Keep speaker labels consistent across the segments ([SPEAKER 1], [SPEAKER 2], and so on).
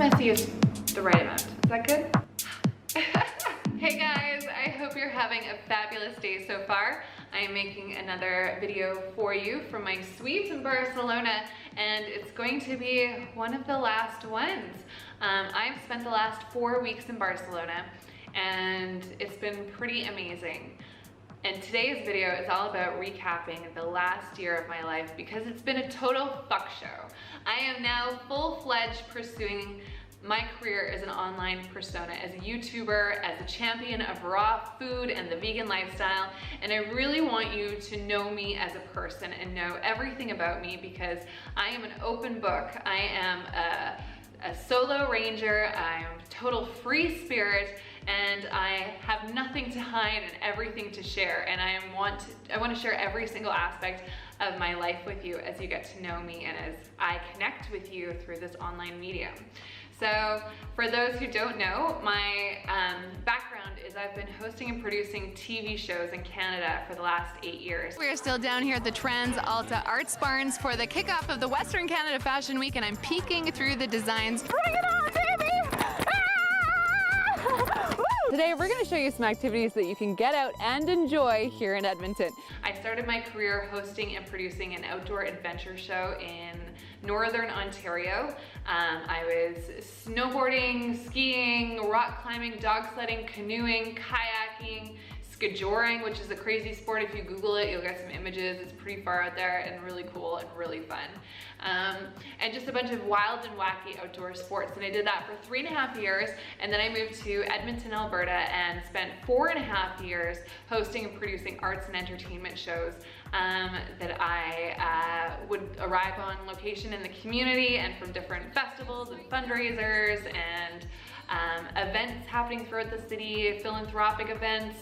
[SPEAKER 1] messy is the right amount. Is that good? Hey guys, I hope you're having a fabulous day so far. I am making another video for you from my suite in Barcelona, and it's going to be one of the last ones. I've spent the last 4 weeks in Barcelona, and it's been pretty amazing. And today's video is all about recapping the last year of my life because it's been a total fuck show. I am now full-fledged pursuing my career as an online persona, as a YouTuber, as a champion of raw food and the vegan lifestyle, and I really want you to know me as a person and know everything about me because I am an open book. I am a solo ranger, I am total free spirit, and I have nothing to hide and everything to share, and I want to share every single aspect of my life with you as you get to know me and as I connect with you through this online medium. So for those who don't know, my background is I've been hosting and producing TV shows in Canada for the last 8 years.
[SPEAKER 2] We're still down here at the Trans Alta Arts Barns for the kickoff of the Western Canada Fashion Week, and I'm peeking through the designs. Bring it on, baby! Today we're going to show you some activities that you can get out and enjoy here in Edmonton.
[SPEAKER 1] I started my career hosting and producing an outdoor adventure show in Northern Ontario. I was snowboarding, skiing, rock climbing, dog sledding, canoeing, kayaking, skijoring, which is a crazy sport. If you Google it, you'll get some images. It's pretty far out there and really cool and really fun. And just a bunch of wild and wacky outdoor sports. And I did that for 3.5 years. And then I moved to Edmonton, Alberta, and spent 4.5 years hosting and producing arts and entertainment shows that I would arrive on location in the community and from different festivals and fundraisers and events happening throughout the city, philanthropic events,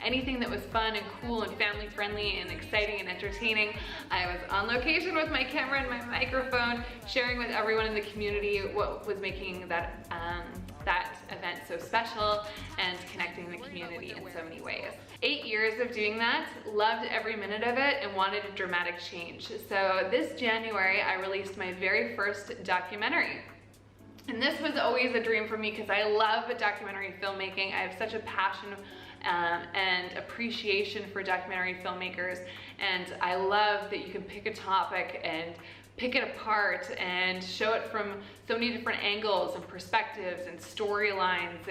[SPEAKER 1] anything that was fun and cool and family friendly and exciting and entertaining. I was on location with my camera and my microphone, sharing with everyone in the community what was making that event so special and connecting the community in so many ways. 8 years of doing that, loved every minute of it, and wanted a dramatic change. So this January, I released my very first documentary. And this was always a dream for me because I love documentary filmmaking. I have such a passion and appreciation for documentary filmmakers, and I love that you can pick a topic and pick it apart and show it from so many different angles and perspectives and storylines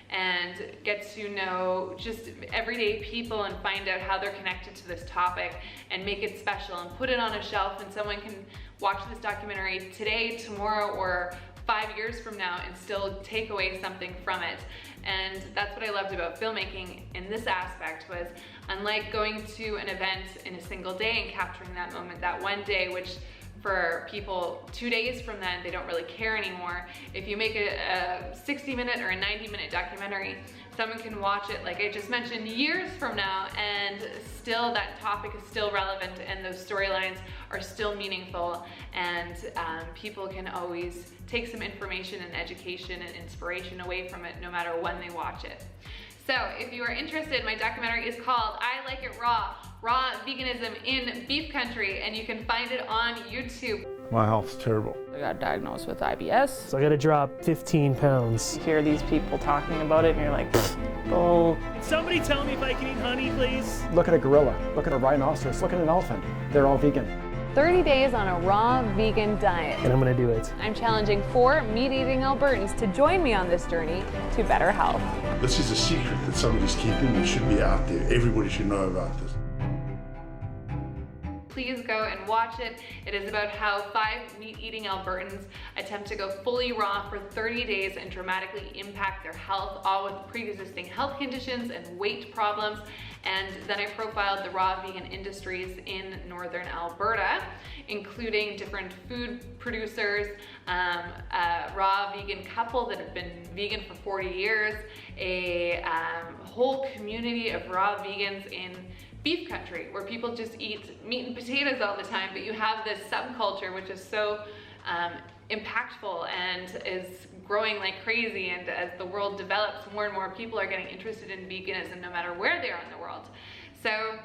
[SPEAKER 1] and get to know just everyday people and find out how they're connected to this topic and make it special and put it on a shelf, and someone can watch this documentary today, tomorrow, or 5 years from now and still take away something from it. And that's what I loved about filmmaking in this aspect was, unlike going to an event in a single day and capturing that moment, that one day, which for people 2 days from then, they don't really care anymore. If you make a 60-minute or a 90-minute documentary, someone can watch it, like I just mentioned, years from now, and still that topic is still relevant and those storylines are still meaningful, and people can always take some information and education and inspiration away from it no matter when they watch it. So if you are interested, my documentary is called I Like It Raw, Raw Veganism in Beef Country, and you can find it on YouTube.
[SPEAKER 3] My health's terrible.
[SPEAKER 4] I got diagnosed with IBS.
[SPEAKER 5] So I gotta drop 15 pounds.
[SPEAKER 4] You hear these people talking about it and you're like, oh.
[SPEAKER 5] Somebody tell me if I can eat honey, please.
[SPEAKER 6] Look at a gorilla, look at a rhinoceros, look at an elephant. They're all vegan.
[SPEAKER 2] 30 days on a raw vegan diet.
[SPEAKER 5] And I'm gonna do it.
[SPEAKER 2] I'm challenging 4 meat-eating Albertans to join me on this journey to better health.
[SPEAKER 7] This is a secret that somebody's keeping and should be out there. Everybody should know about this.
[SPEAKER 1] Please go and watch it. It is about how 5 meat-eating Albertans attempt to go fully raw for 30 days and dramatically impact their health, all with pre-existing health conditions and weight problems. And then I profiled the raw vegan industries in Northern Alberta, including different food producers, a raw vegan couple that have been vegan for 40 years, a whole community of raw vegans in beef country where people just eat meat and potatoes all the time, but you have this subculture which is so impactful and is growing like crazy, and as the world develops, more and more people are getting interested in veganism no matter where they are in the world. So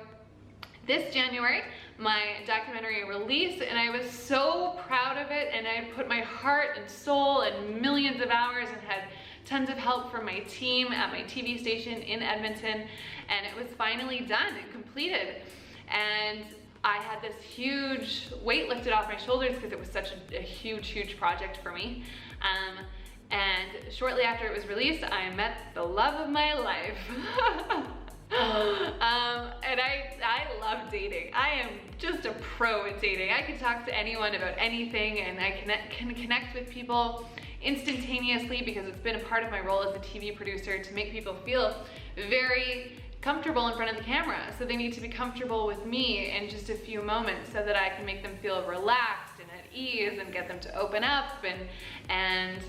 [SPEAKER 1] this January, my documentary released, and I was so proud of it, and I put my heart and soul and millions of hours and had tons of help from my team at my TV station in Edmonton, and it was finally done and completed. And I had this huge weight lifted off my shoulders because it was such a huge project for me. And shortly after it was released, I met the love of my life. And I love dating. I am just a pro at dating. I can talk to anyone about anything, and I can connect with people instantaneously because it's been a part of my role as a TV producer to make people feel very comfortable in front of the camera. So they need to be comfortable with me in just a few moments so that I can make them feel relaxed and at ease and get them to open up and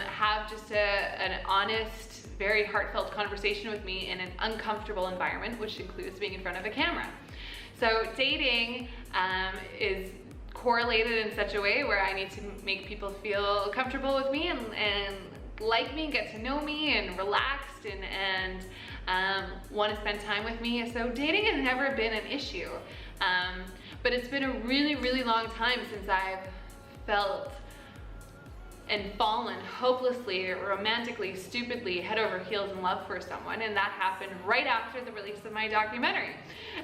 [SPEAKER 1] have just an honest, very heartfelt conversation with me in an uncomfortable environment, which includes being in front of a camera. So dating is correlated in such a way where I need to make people feel comfortable with me and like me, get to know me, and relaxed and want to spend time with me. So dating has never been an issue, but it's been a really long time since I've felt and fallen hopelessly, romantically, stupidly, head over heels in love for someone, and that happened right after the release of my documentary.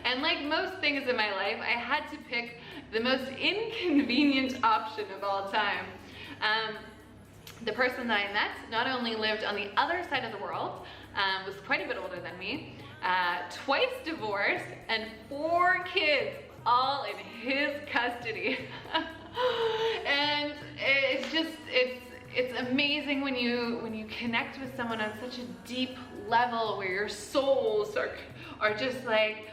[SPEAKER 1] And like most things in my life, I had to pick the most inconvenient option of all time. The person that I met not only lived on the other side of the world, was quite a bit older than me, twice divorced, and 4 kids, all in his custody. And it's amazing when you connect with someone on such a deep level where your souls are just like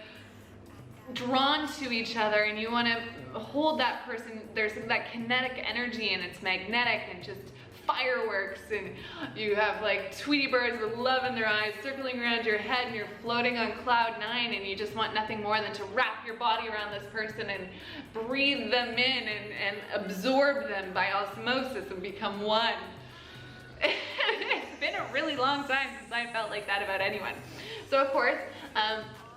[SPEAKER 1] drawn to each other, and you want to hold that person. There's that kinetic energy, and it's magnetic and just fireworks, and you have like Tweety birds with love in their eyes circling around your head, and you're floating on cloud 9, and you just want nothing more than to wrap your body around this person and breathe them in and absorb them by osmosis and become one. It's been a really long time since I felt like that about anyone. So of course,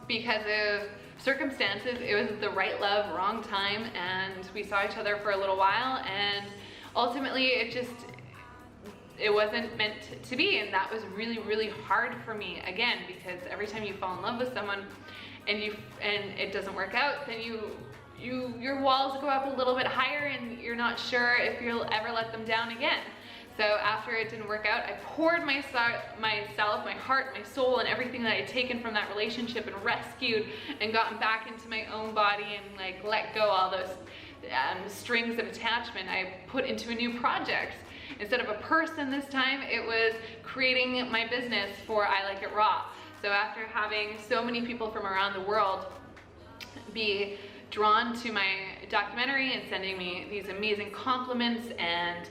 [SPEAKER 1] because of circumstances, it was the right love, wrong time, and we saw each other for a little while, and ultimately it wasn't meant to be, and that was really hard for me, again, because every time you fall in love with someone and it doesn't work out, then your walls go up a little bit higher, and you're not sure if you'll ever let them down again. So after it didn't work out, I poured myself, my heart, my soul, and everything that I had taken from that relationship and rescued and gotten back into my own body and like let go all those strings of attachment. I put into a new project. Instead of a person this time, it was creating my business for I Like It Raw. So after having so many people from around the world be drawn to my documentary and sending me these amazing compliments and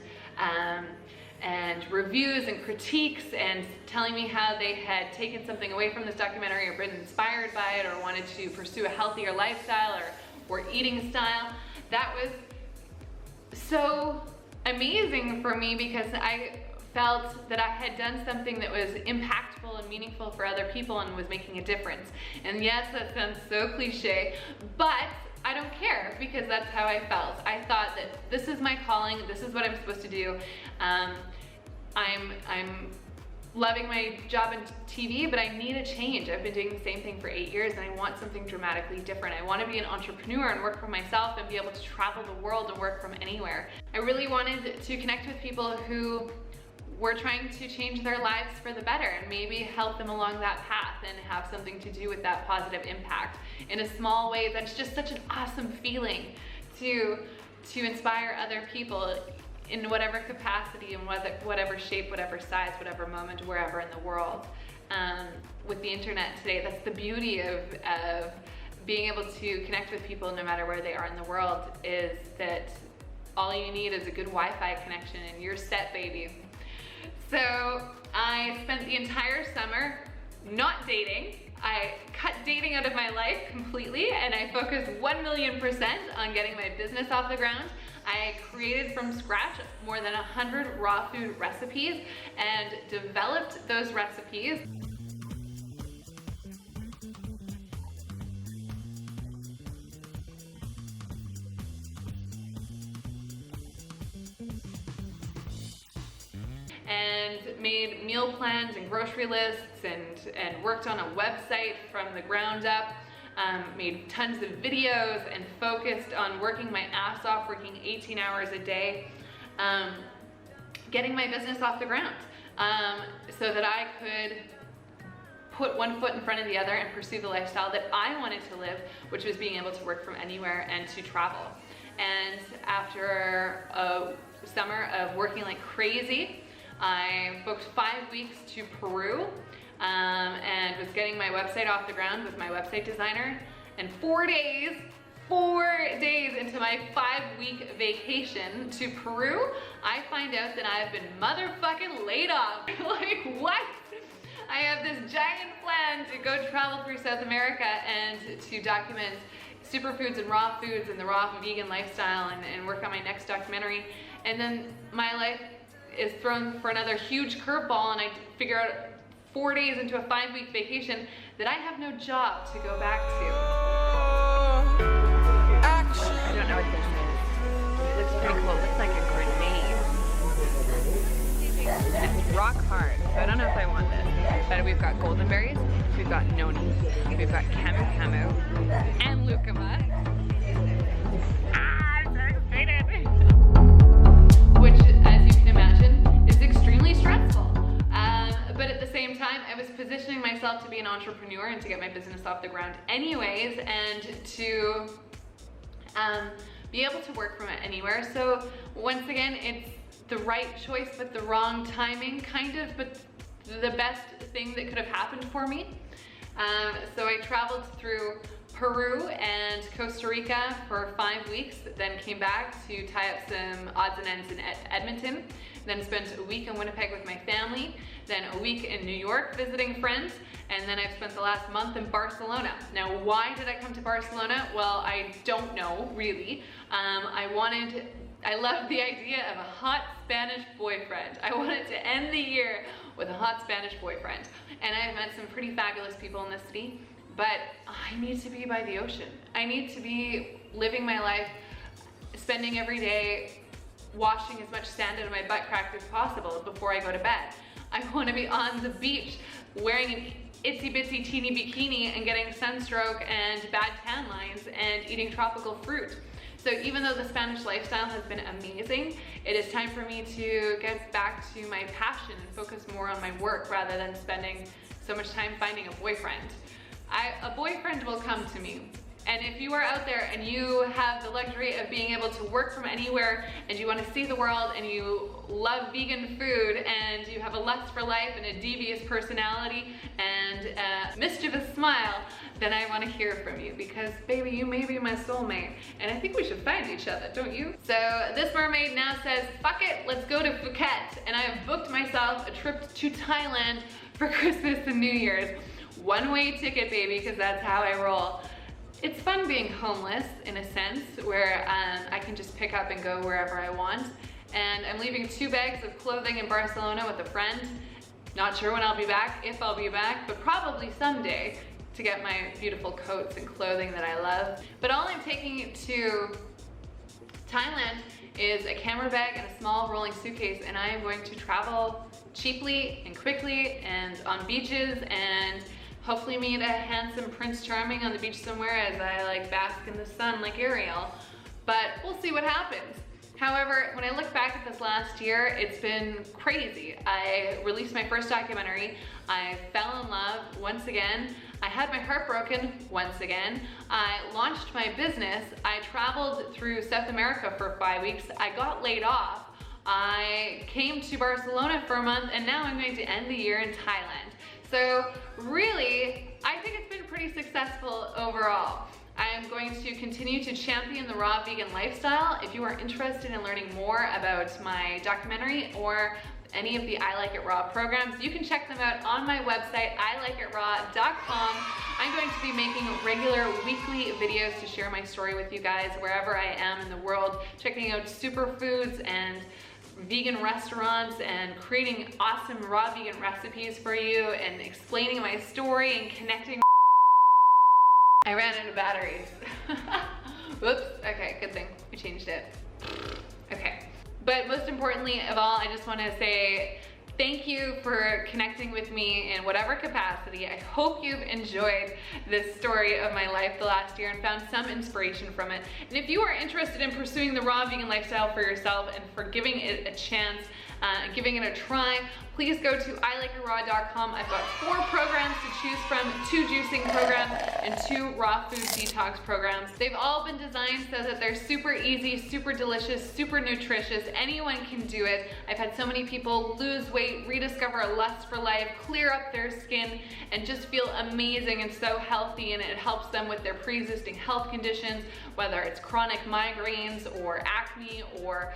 [SPEAKER 1] reviews and critiques and telling me how they had taken something away from this documentary or been inspired by it or wanted to pursue a healthier lifestyle or eating style, that was so amazing for me because I felt that I had done something that was impactful and meaningful for other people and was making a difference. And yes, that sounds so cliche, but I don't care because that's how I felt. I thought that this is my calling, this is what I'm supposed to do. I'm loving my job in TV, but I need a change. I've been doing the same thing for 8 years and I want something dramatically different. I want to be an entrepreneur and work for myself and be able to travel the world and work from anywhere. I really wanted to connect with people who were trying to change their lives for the better and maybe help them along that path and have something to do with that positive impact in a small way. That's just such an awesome feeling to inspire other people in whatever capacity and whatever shape, whatever size, whatever moment, wherever in the world. With the internet today, that's the beauty of being able to connect with people no matter where they are in the world, is that all you need is a good Wi-Fi connection and you're set, baby. So I spent the entire summer not dating. I cut dating out of my life completely and I focused 1,000,000% on getting my business off the ground. I created from scratch more than 100 raw food recipes and developed those recipes. and made meal plans and grocery lists and worked on a website from the ground up. Made tons of videos and focused on working my ass off, working 18 hours a day, getting my business off the ground so that I could put one foot in front of the other and pursue the lifestyle that I wanted to live, which was being able to work from anywhere and to travel. And after a summer of working like crazy, I booked 5 weeks to Peru and was getting my website off the ground with my website designer. And 4 days into my 5-week vacation to Peru, I find out that I've been motherfucking laid off. Like, what? I have this giant plan to go travel through South America and to document superfoods and raw foods and the raw vegan lifestyle and work on my next documentary. And then my life is thrown for another huge curveball, and I figure out 4 days into a 5-week vacation that I have no job to go back to. I don't know what this is. It looks pretty cool. It looks like a grenade. It's rock hard, so I don't know if I want this. But we've got golden berries, we've got noni, we've got camu camu, and lucuma. I'm so excited! Which, as you can imagine, is extremely stressful. But at the same time, I was positioning myself to be an entrepreneur and to get my business off the ground anyways, and to be able to work from anywhere. So once again, it's the right choice, but the wrong timing, kind of, but the best thing that could have happened for me. So I traveled through Peru and Costa Rica for 5 weeks, then came back to tie up some odds and ends in Edmonton, then spent a week in Winnipeg with my family, then a week in New York visiting friends, and then I've spent the last month in Barcelona. Now, why did I come to Barcelona? Well, I don't know, really. I loved the idea of a hot Spanish boyfriend. I wanted to end the year with a hot Spanish boyfriend. And I've met some pretty fabulous people in this city, but I need to be by the ocean. I need to be living my life, spending every day washing as much sand out of my butt crack as possible before I go to bed. I want to be on the beach wearing an itsy bitsy teeny bikini and getting sunstroke and bad tan lines and eating tropical fruit. So even though the Spanish lifestyle has been amazing, it is time for me to get back to my passion and focus more on my work rather than spending so much time finding a boyfriend. A boyfriend will come to me. And if you are out there and you have the luxury of being able to work from anywhere and you want to see the world and you love vegan food and you have a lust for life and a devious personality and a mischievous smile, then I want to hear from you, because baby, you may be my soulmate and I think we should find each other, don't you? So this mermaid now says, fuck it, let's go to Phuket. And I have booked myself a trip to Thailand for Christmas and New Year's. One-way ticket, baby, because that's how I roll. It's fun being homeless in a sense, where I can just pick up and go wherever I want. And I'm leaving 2 bags of clothing in Barcelona with a friend. Not sure when I'll be back, if I'll be back, but probably someday, to get my beautiful coats and clothing that I love. But all I'm taking to Thailand is a camera bag and a small rolling suitcase, and I am going to travel cheaply and quickly and on beaches and hopefully meet a handsome Prince Charming on the beach somewhere as I like bask in the sun like Ariel. But we'll see what happens. However, when I look back at this last year, it's been crazy. I released my first documentary. I fell in love once again. I had my heart broken once again. I launched my business. I traveled through South America for 5 weeks. I got laid off. I came to Barcelona for a month, and now I'm going to end the year in Thailand. So really, I think it's been pretty successful overall. I am going to continue to champion the raw vegan lifestyle. If you are interested in learning more about my documentary or any of the I Like It Raw programs, you can check them out on my website, ilikeItraw.com. I'm going to be making regular weekly videos to share my story with you guys wherever I am in the world, checking out superfoods and vegan restaurants and creating awesome raw vegan recipes for you and explaining my story and connecting. I ran out of batteries. Whoops, okay, good thing we changed it. Okay, but most importantly of all, I just want to say Thank you for connecting with me in whatever capacity. I hope you've enjoyed this story of my life the last year and found some inspiration from it. And if you are interested in pursuing the raw vegan lifestyle for yourself and for giving it a chance, giving it a try, please go to ilikeiraw.com. I've got 4 programs to choose from, 2 juicing programs and 2 raw food detox programs. They've all been designed so that they're super easy, super delicious, super nutritious. Anyone can do it. I've had so many people lose weight, rediscover a lust for life, clear up their skin, and just feel amazing and so healthy, and it helps them with their pre-existing health conditions, whether it's chronic migraines or acne or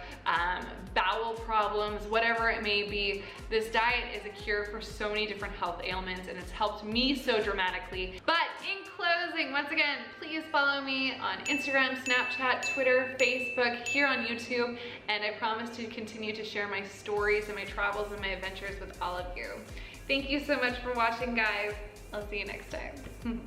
[SPEAKER 1] bowel problems, whatever it may be. This diet is a cure for so many different health ailments, and it's helped me so dramatically. But in closing, once again, please follow me on Instagram, Snapchat, Twitter, Facebook, here on YouTube, and I promise to continue to share my stories and my travels and my adventures with all of you. Thank you so much for watching, guys. I'll see you next time.